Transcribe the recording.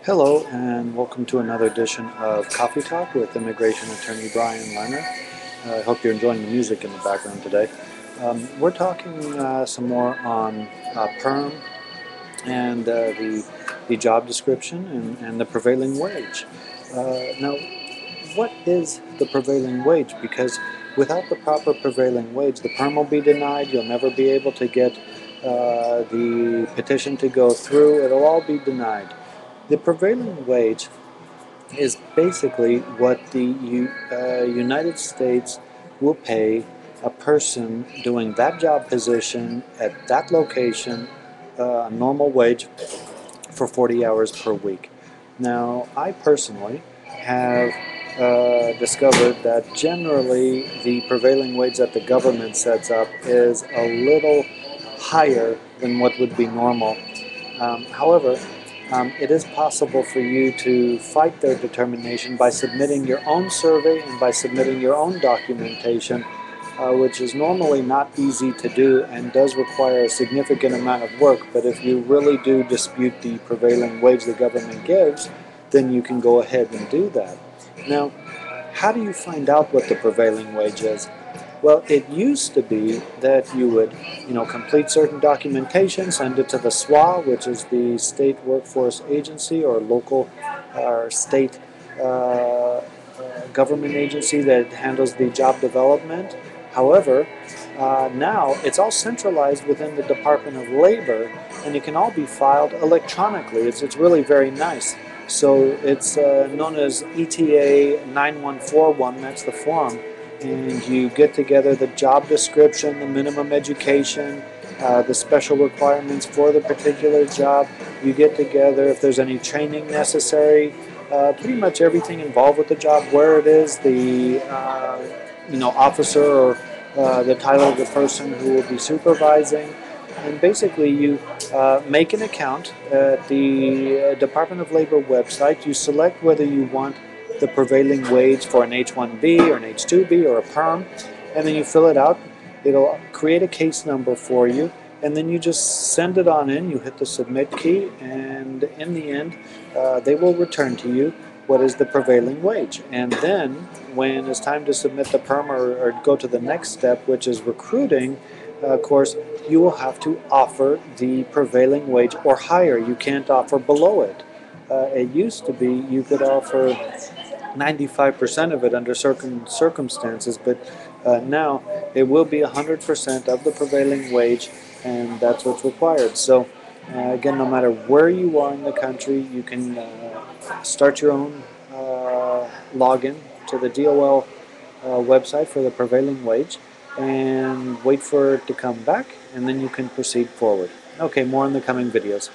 Hello and welcome to another edition of Coffee Talk with immigration attorney Brian Lerner. I hope you're enjoying the music in the background today. We're talking some more on PERM and the job description and the prevailing wage. Now, what is the prevailing wage? Because without the proper prevailing wage, the PERM will be denied. You'll never be able to get the petition to go through. It'll all be denied. The prevailing wage is basically what the United States will pay a person doing that job position at that location, a normal wage for 40 hours per week. Now, I personally have discovered that generally the prevailing wage that the government sets up is a little higher than what would be normal. However, it is possible for you to fight their determination by submitting your own survey and by submitting your own documentation, which is normally not easy to do and does require a significant amount of work. But if you really do dispute the prevailing wage the government gives, then you can go ahead and do that. Now, how do you find out what the prevailing wage is? Well, it used to be that you would, complete certain documentation, send it to the SWA, which is the state workforce agency or local or state government agency that handles the job development. However, now it's all centralized within the Department of Labor, and it can all be filed electronically. It's really very nice. So it's known as ETA 9141. That's the form. And you get together the job description, the minimum education, the special requirements for the particular job. You get together if there's any training necessary, pretty much everything involved with the job, where it is, the officer or the title of the person who will be supervising. And basically you make an account at the Department of Labor website. You select whether you want the prevailing wage for an H-1B or an H-2B or a PERM, and then you fill it out. It'll create a case number for you, and then you just send it on in. You hit the submit key, and in the end, they will return to you what is the prevailing wage. And then, when it's time to submit the PERM or go to the next step, which is recruiting, of course, you will have to offer the prevailing wage or higher. You can't offer below it. It used to be you could offer 95% of it under certain circumstances, but now it will be 100% of the prevailing wage, and that's what's required. So again, no matter where you are in the country, you can start your own login to the DOL website for the prevailing wage and wait for it to come back, and then you can proceed forward. Okay, more in the coming videos.